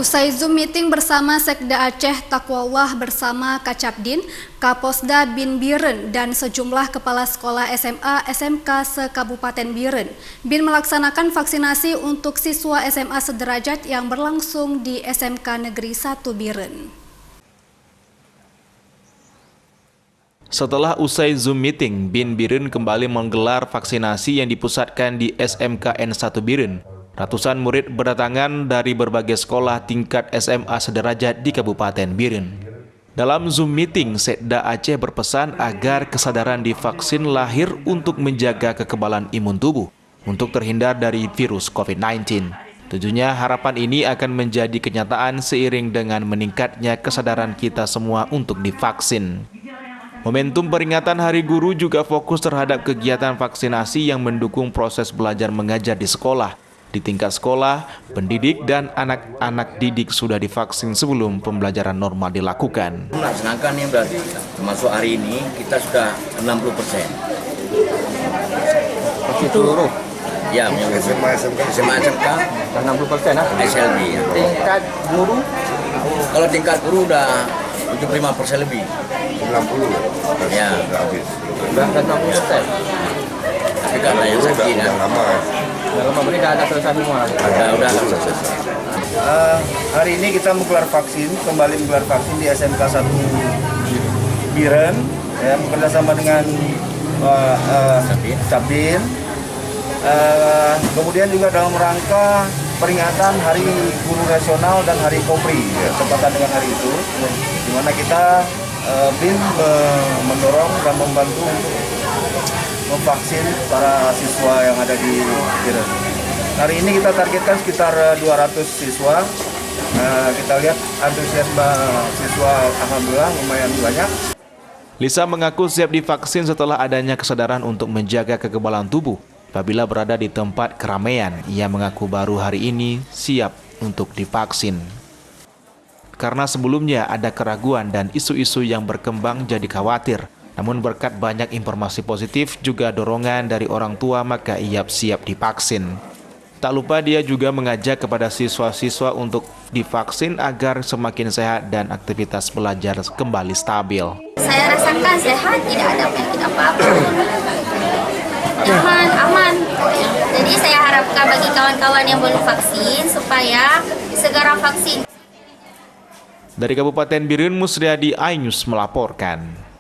Usai Zoom meeting bersama Sekda Aceh Taqwallah bersama Kacapdin, Kapolda Bin Biren dan sejumlah kepala sekolah SMA SMK se-Kabupaten Biren, Bin melaksanakan vaksinasi untuk siswa SMA sederajat yang berlangsung di SMK Negeri 1 Biren. Setelah usai Zoom meeting, Bin Biren kembali menggelar vaksinasi yang dipusatkan di SMKN 1 Biren. Ratusan murid berdatangan dari berbagai sekolah tingkat SMA sederajat di Kabupaten Biren. Dalam Zoom meeting, Sekda Aceh berpesan agar kesadaran divaksin lahir untuk menjaga kekebalan imun tubuh untuk terhindar dari virus COVID-19. Tentunya harapan ini akan menjadi kenyataan seiring dengan meningkatnya kesadaran kita semua untuk divaksin. Momentum peringatan Hari Guru juga fokus terhadap kegiatan vaksinasi yang mendukung proses belajar mengajar di sekolah. Di tingkat sekolah, pendidik dan anak-anak didik sudah divaksin sebelum pembelajaran normal dilakukan. Melaksanakan ini berarti termasuk hari ini kita sudah 60%. Seluruh? Ya, SMA SMK 60% lah. SLB. Ya. Tingkat guru? Kalau tingkat guru udah 75% lebih. 60 ya. Udah 60%. Tapi karena yang sakit kan. Dalam ini ada selesai semua. Udah selesai. Hari ini kita menggelar vaksin, kembali menggelar vaksin di SMK 1 Biren, ya, bekerjasama dengan Capdin. Kemudian juga dalam rangka peringatan Hari Guru Nasional dan Hari Kopri, ya, tempatan dengan hari itu, di mana kita BIN mendorong dan membantu memvaksin para siswa yang ada di Biren. Hari ini kita targetkan sekitar 200 siswa. Kita lihat antusiasme siswa alhamdulillah lumayan banyak. Lisa mengaku siap divaksin setelah adanya kesadaran untuk menjaga kekebalan tubuh. Apabila berada di tempat keramaian, ia mengaku baru hari ini siap untuk divaksin. Karena sebelumnya ada keraguan dan isu-isu yang berkembang jadi khawatir. Namun berkat banyak informasi positif juga dorongan dari orang tua, maka ia siap divaksin. Tak lupa dia juga mengajak kepada siswa-siswa untuk divaksin agar semakin sehat dan aktivitas belajar kembali stabil. Saya rasakan sehat, tidak ada penyakit apa-apa. Nyaman, aman. Jadi saya harapkan bagi kawan-kawan yang belum vaksin supaya segera vaksin. Dari Kabupaten Biren, Musriadi, iNews melaporkan.